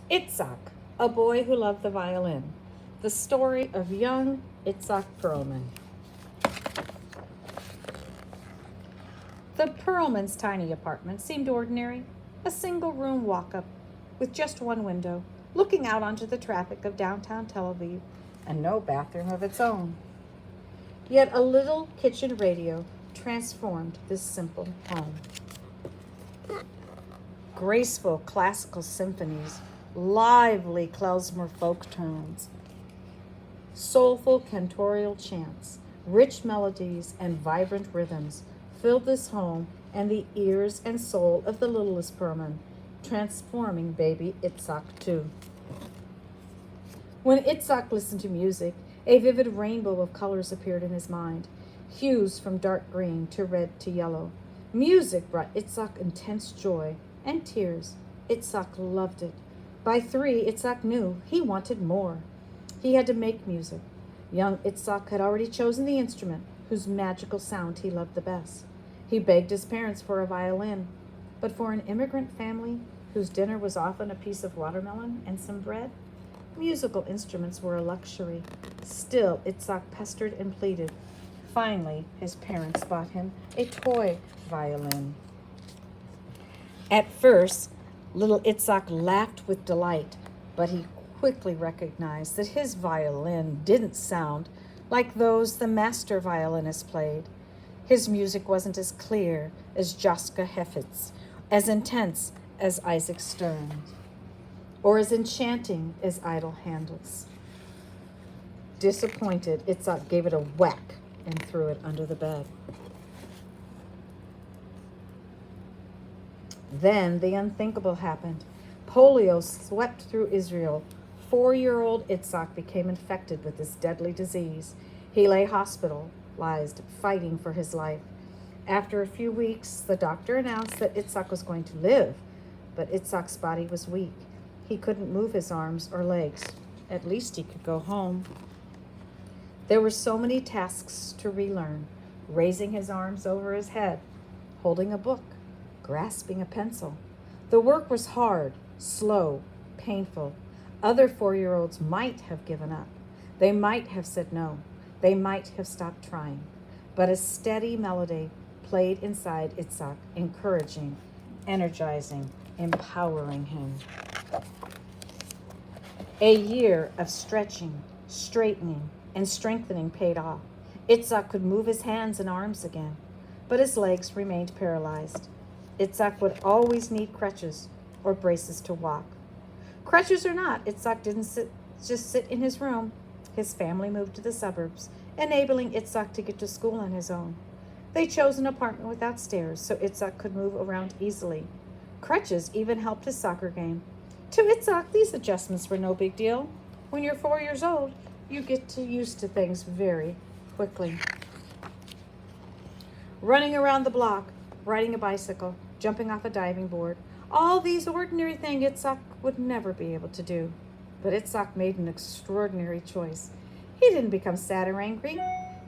Itzhak, a boy who loved the violin. The story of young Itzhak Perlman. The Perlmans' tiny apartment seemed ordinary, a single-room walk-up with just one window, looking out onto the traffic of downtown Tel Aviv, and no bathroom of its own. Yet a little kitchen radio transformed this simple home. Graceful classical symphonies, lively klezmer folk tones, soulful cantorial chants, rich melodies, and vibrant rhythms filled this home and the ears and soul of the littlest Perlman, transforming baby Itzhak too. When Itzhak listened to music, a vivid rainbow of colors appeared in his mind, hues from dark green to red to yellow. Music brought Itzhak intense joy and tears. Itzhak loved it. By 3, Itzhak knew he wanted more. He had to make music. Young Itzhak had already chosen the instrument whose magical sound he loved the best. He begged his parents for a violin, but for an immigrant family whose dinner was often a piece of watermelon and some bread, musical instruments were a luxury. Still, Itzhak pestered and pleaded. Finally, his parents bought him a toy violin. At first, little Itzhak laughed with delight, but he quickly recognized that his violin didn't sound like those the master violinist played. His music wasn't as clear as Joschka Hefet's, as intense as Isaac Stern's, or as enchanting as Idle Handel's. Disappointed, Itzhak gave it a whack and threw it under the bed. Then the unthinkable happened. Polio swept through Israel. 4-year-old Itzhak became infected with this deadly disease. He lay hospitalized, fighting for his life. After a few weeks, the doctor announced that Itzhak was going to live, but Itzhak's body was weak. He couldn't move his arms or legs. At least he could go home. There were so many tasks to relearn: raising his arms over his head, holding a book, grasping a pencil. The work was hard, slow, painful. Other 4-year-olds might have given up. They might have said no. They might have stopped trying. But a steady melody played inside Itzhak, encouraging, energizing, empowering him. A year of stretching, straightening, and strengthening paid off. Itzhak could move his hands and arms again, but his legs remained paralyzed. Itzhak would always need crutches or braces to walk. Crutches or not, Itzhak didn't just sit in his room. His family moved to the suburbs, enabling Itzhak to get to school on his own. They chose an apartment without stairs so Itzhak could move around easily. Crutches even helped his soccer game. To Itzhak, these adjustments were no big deal. When you're 4 years old, you get used to things very quickly. Running around the block, riding a bicycle, jumping off a diving board, all these ordinary things Itzhak would never be able to do. But Itzhak made an extraordinary choice. He didn't become sad or angry.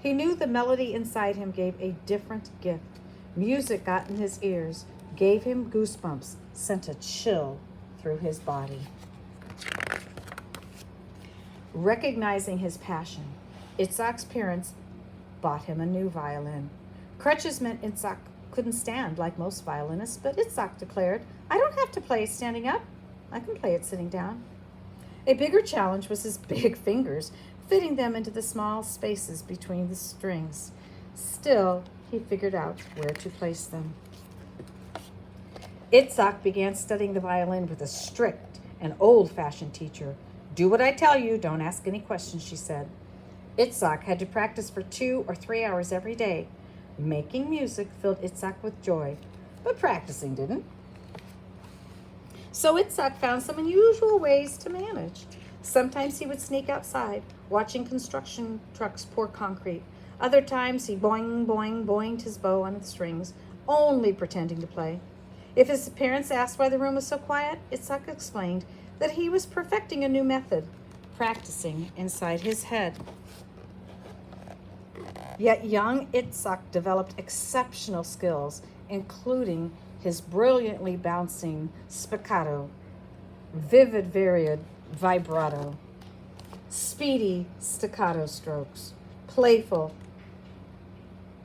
He knew the melody inside him gave a different gift. Music got in his ears, gave him goosebumps, sent a chill through his body. Recognizing his passion, Itzhak's parents bought him a new violin. Crutches meant Itzhak couldn't stand like most violinists, but Itzhak declared, "I don't have to play standing up. I can play it sitting down." A bigger challenge was his big fingers, fitting them into the small spaces between the strings. Still, he figured out where to place them. Itzhak began studying the violin with a strict and old-fashioned teacher. "Do what I tell you, don't ask any questions," she said. Itzhak had to practice for 2 or 3 hours every day. Making music filled Itzhak with joy, but practicing didn't. So Itzhak found some unusual ways to manage. Sometimes he would sneak outside, watching construction trucks pour concrete. Other times he boing, boing, boinged his bow on its strings, only pretending to play. If his parents asked why the room was so quiet, Itzhak explained that he was perfecting a new method, practicing inside his head. Yet young Itzhak developed exceptional skills, including his brilliantly bouncing spiccato. vivid varied vibrato, speedy staccato strokes, playful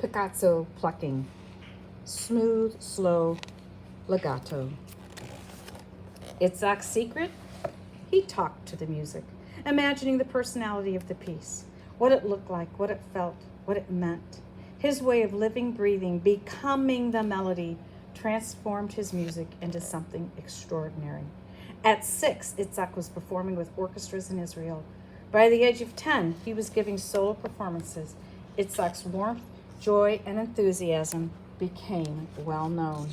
picazzo plucking, smooth, slow legato. Itzahak's secret? He talked to the music, imagining the personality of the piece, what it looked like, what it felt, what it meant. His way of living, breathing, becoming the melody transformed his music into something extraordinary. At 6, Itzahak was performing with orchestras in Israel. By the age of 10, he was giving solo performances. Itzahak's warmth, joy, and enthusiasm became well known.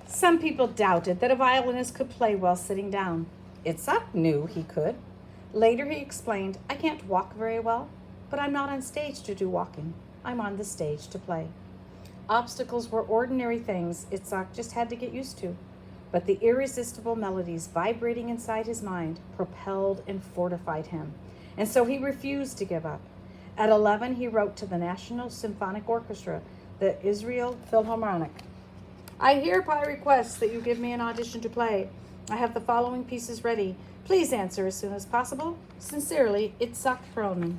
Some people doubted that a violinist could play well sitting down. Itzahak knew he could. Later he explained, "I can't walk very well, but I'm not on stage to do walking. I'm on the stage to play." Obstacles were ordinary things Itzahak just had to get used to, but the irresistible melodies vibrating inside his mind propelled and fortified him, and so he refused to give up. At 11, he wrote to the National Symphonic Orchestra, the Israel Philharmonic. "I hereby request that you give me an audition to play. I have the following pieces ready. Please answer as soon as possible. Sincerely, Itzahak Perlman."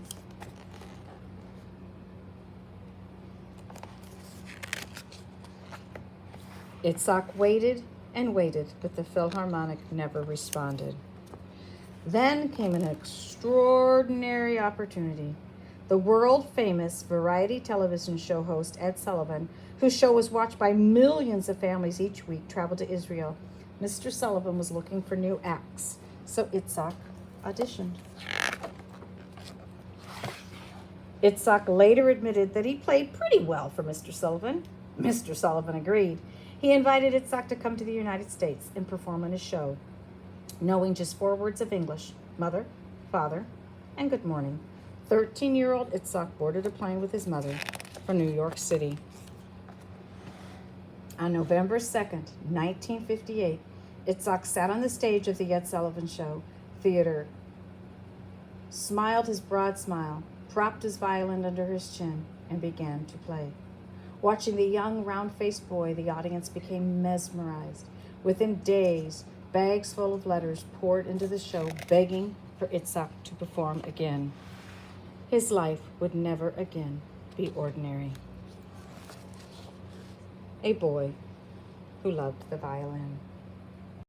Itzahak waited and waited, but the Philharmonic never responded. Then came an extraordinary opportunity. The world-famous variety television show host Ed Sullivan, whose show was watched by millions of families each week, traveled to Israel. Mr. Sullivan was looking for new acts, so Itzahak auditioned. Itzahak later admitted that he played pretty well for Mr. Sullivan. Mr. Sullivan agreed. He invited Itzahak to come to the United States and perform on his show, knowing just 4 words of English: mother, father, and good morning. 13-year-old Itzahak boarded a plane with his mother for New York City. On November 2nd, 1958, Itzahak sat on the stage of the Ed Sullivan Show Theater, smiled his broad smile, propped his violin under his chin, and began to play. Watching the young, round-faced boy, the audience became mesmerized. Within days, bags full of letters poured into the show, begging for Itzahak to perform again. His life would never again be ordinary. A boy who loved the violin.